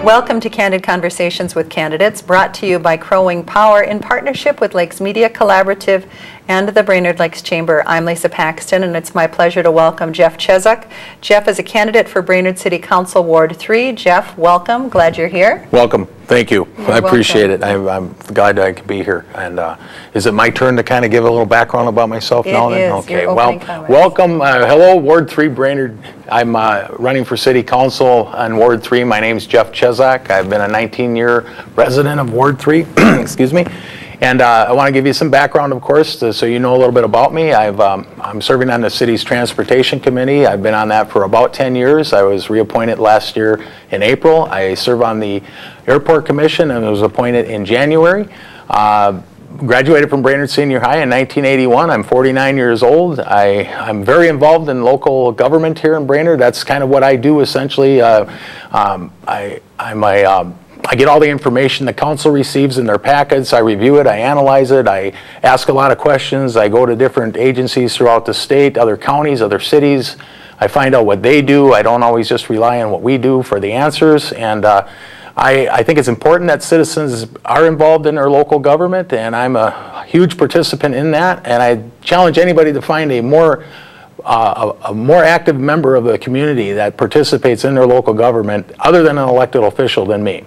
Welcome to Candid Conversations with Candidates, brought to you by Crowing Power in partnership with Lakes Media Collaborative and the Brainerd Lakes Chamber. I'm Lisa Paxton, and it's my pleasure to welcome Jeff Czeczok. Jeff is a candidate for Brainerd City Council Ward 3. Jeff, welcome. Glad you're here. Welcome. Thank you. You're I appreciate welcome. it. I'm glad I could be here. And is it my turn to kind of give a little background about myself now? It is. Okay. Your Well, opening comments. welcome. Hello, Ward 3 Brainerd. I'm running for City Council on Ward 3. My name's Jeff Czeczok. I've been a 19-year resident of Ward 3. Excuse me. And I want to give you some background, of course, so you know a little bit about me. I'm serving on the city's Transportation Committee. I've been on that for about 10 years. I was reappointed last year in April. I serve on the Airport Commission and was appointed in January. Graduated from Brainerd Senior High in 1981. I'm 49 years old. I'm very involved in local government here in Brainerd. That's kind of what I do essentially. I get all the information the council receives in their packets. I review it, I analyze it, I ask a lot of questions. I go to different agencies throughout the state, other counties, other cities. I find out what they do. I don't always just rely on what we do for the answers. And I think it's important that citizens are involved in their local government, and I'm a huge participant in that. And I challenge anybody to find a more active member of the community that participates in their local government other than an elected official than me.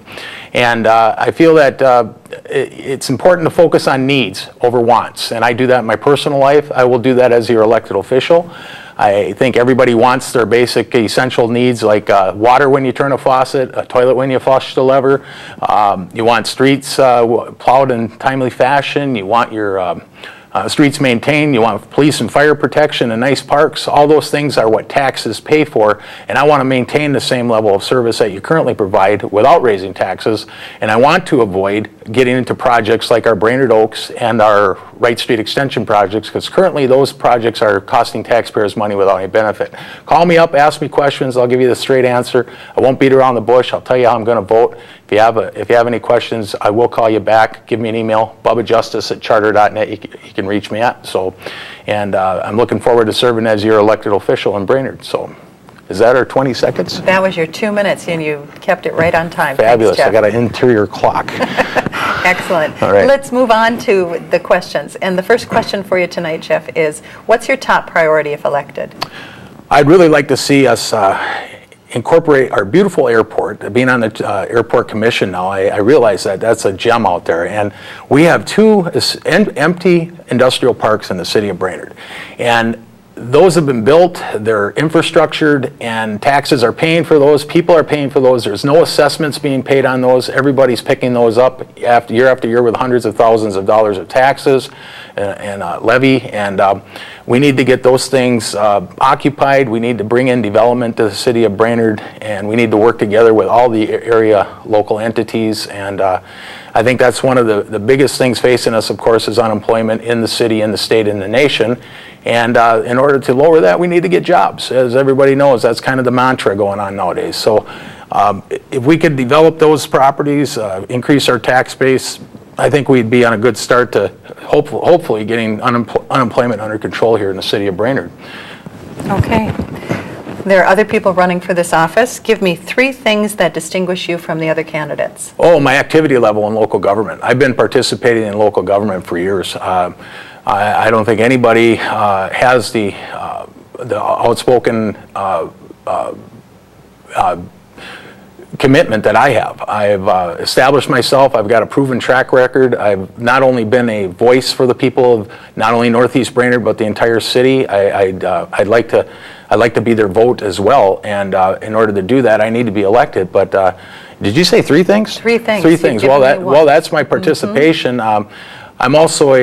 And I feel that it's important to focus on needs over wants. And I do that in my personal life. I will do that as your elected official. I think everybody wants their basic essential needs like water when you turn a faucet, a toilet when you flush the lever. You want streets plowed in timely fashion. You want your streets maintained, you want police and fire protection and nice parks. All those things are what taxes pay for, and I want to maintain the same level of service that you currently provide without raising taxes. And I want to avoid getting into projects like our Brainerd Oaks and our Wright Street Extension projects, because currently those projects are costing taxpayers money without any benefit. Call me up, ask me questions, I'll give you the straight answer. I won't beat around the bush, I'll tell you how I'm going to vote. If you have any questions, I will call you back. Give me an email, bubbajustice@charter.net. You can reach me at. And I'm looking forward to serving as your elected official in Brainerd. So, is that our 20 seconds? That was your 2 minutes, and you kept it right on time. Fabulous. Thanks, I got an interior clock. Excellent. All right. Let's move on to the questions. And the first question for you tonight, Jeff, is what's your top priority if elected? I'd really like to see us incorporate our beautiful airport. Being on the airport commission now, I realize that that's a gem out there. And we have two empty industrial parks in the city of Brainerd. And those have been built, they're infrastructured, and taxes are paying for those. People are paying for those. There's no assessments being paid on those. Everybody's picking those up year after year with hundreds of thousands of dollars of taxes and levy. And we need to get those things occupied. We need to bring in development to the city of Brainerd, and we need to work together with all the area local entities. And I think that's one of the biggest things facing us, of course, is unemployment in the city, in the state, in the nation. And in order to lower that, we need to get jobs. As everybody knows, that's kind of the mantra going on nowadays. So if we could develop those properties, increase our tax base, I think we'd be on a good start to hopefully getting unemployment under control here in the city of Brainerd. Okay. There are other people running for this office. Give me 3 things that distinguish you from the other candidates. Oh, my activity level in local government. I've been participating in local government for years. I don't think anybody has the outspoken commitment that I have. I've established myself. I've got a proven track record. I've not only been a voice for the people of not only Northeast Brainerd but the entire city. I'd like to be their vote as well. And in order to do that, I need to be elected. But did you say 3 things? 3 things. 3 things. Well, that's my participation. I'm also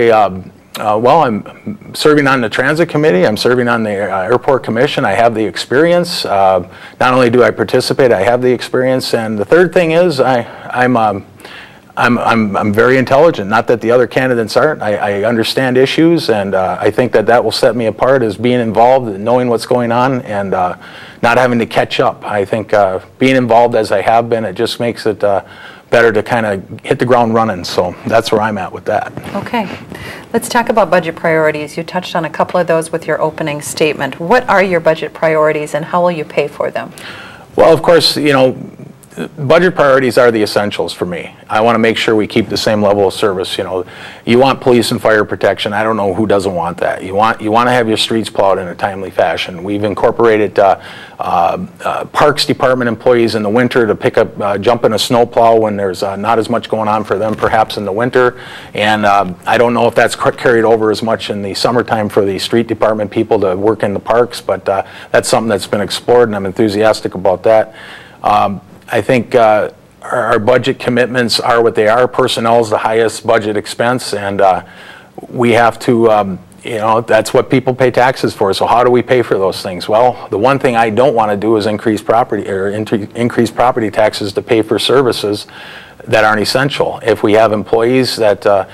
I'm serving on the Transit Committee. I'm serving on the Airport Commission. I have the experience. Not only do I participate, I have the experience. And the third thing is I'm very intelligent. Not that the other candidates aren't. I understand issues, and I think that will set me apart as being involved and knowing what's going on and not having to catch up. I think being involved as I have been, it just makes it better to kind of hit the ground running. So that's where I'm at with that. Okay. Let's talk about budget priorities. You touched on a couple of those with your opening statement. What are your budget priorities and how will you pay for them? Well, of course, budget priorities are the essentials for me. I want to make sure we keep the same level of service. You know, you want police and fire protection. I don't know who doesn't want that. You want to have your streets plowed in a timely fashion. We've incorporated Parks Department employees in the winter to pick up, jump in a snow plow when there's not as much going on for them perhaps in the winter. And I don't know if that's carried over as much in the summertime for the street department people to work in the parks, but that's something that's been explored, and I'm enthusiastic about that. I think our budget commitments are what they are. Personnel is the highest budget expense, and we have to, you know, that's what people pay taxes for. So how do we pay for those things? Well, the one thing I don't want to do is increase property taxes to pay for services that aren't essential. If we have employees that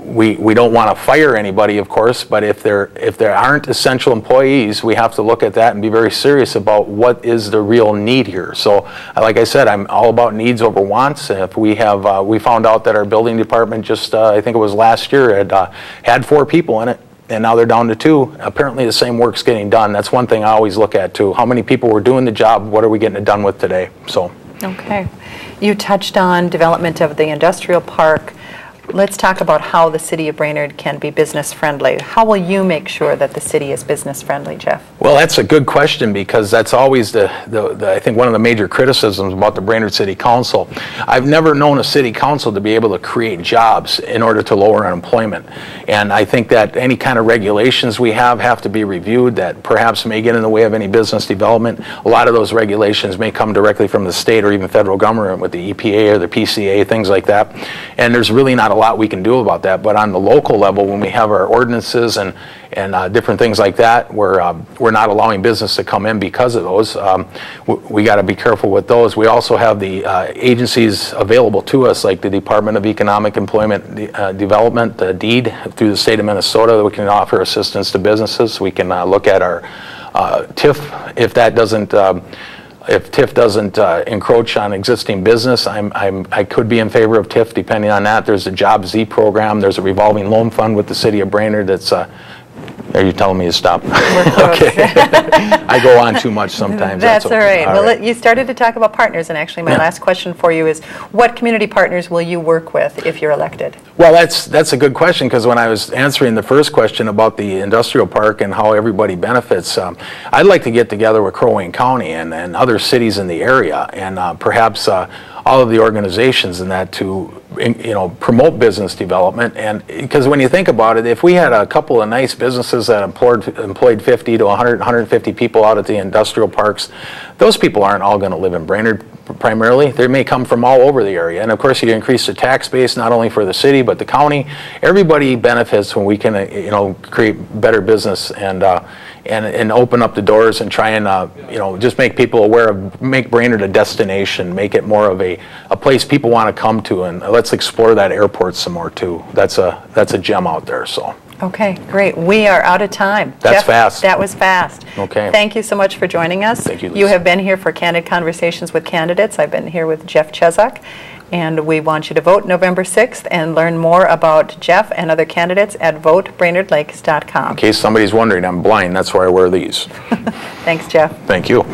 we don't want to fire anybody, of course, but if there aren't essential employees, we have to look at that and be very serious about what is the real need here. So, like I said, I'm all about needs over wants. If we have, we found out that our building department just, I think it was last year, had 4 people in it, and now they're down to 2. Apparently the same work's getting done. That's one thing I always look at too. How many people were doing the job? What are we getting it done with today? So. Okay. You touched on development of the industrial park. Let's talk about how the city of Brainerd can be business friendly. How will you make sure that the city is business friendly, Jeff? Well, that's a good question, because that's always I think one of the major criticisms about the Brainerd City Council. I've never known a city council to be able to create jobs in order to lower unemployment. And I think that any kind of regulations we have to be reviewed that perhaps may get in the way of any business development. A lot of those regulations may come directly from the state or even federal government with the EPA or the PCA, things like that. And there's really not a lot we can do about that. But on the local level, when we have our ordinances and different things like that, we're not allowing business to come in because of those. We got to be careful with those. We also have the agencies available to us, like the Department of Economic Employment Development, the DEED, through the state of Minnesota, that we can offer assistance to businesses. We can look at our TIF if that doesn't. If TIF doesn't encroach on existing business, I could be in favor of TIF depending on that. There's a Job Z program. There's a revolving loan fund with the city of Brainerd that's, are you telling me to stop? Okay. I go on too much sometimes. That's all right. All right. You started to talk about partners, and actually my last question for you is, what community partners will you work with if you're elected? Well, that's a good question, because when I was answering the first question about the industrial park and how everybody benefits, I'd like to get together with Crow Wing County and other cities in the area, and perhaps all of the organizations in that to promote business development. And because when you think about it, if we had a couple of nice businesses that employed 50 to 100, 150 people out at the industrial parks, those people aren't all going to live in Brainerd primarily. They may come from all over the area. And of course, you increase the tax base not only for the city but the county. Everybody benefits when we can create better business and open up the doors and try and just make people aware of, make Brainerd a destination, make it more of a place people want to come to, and let's explore that airport some more too. That's a gem out there. So. Okay, great. We are out of time. That's Jeff, fast. That was fast. Okay. Thank you so much for joining us. Thank you, Lisa. You have been here for Candid Conversations with Candidates. I've been here with Jeff Czeczok, and we want you to vote November 6th and learn more about Jeff and other candidates at votebrainerdlakes.com. In case somebody's wondering, I'm blind. That's why I wear these. Thanks, Jeff. Thank you.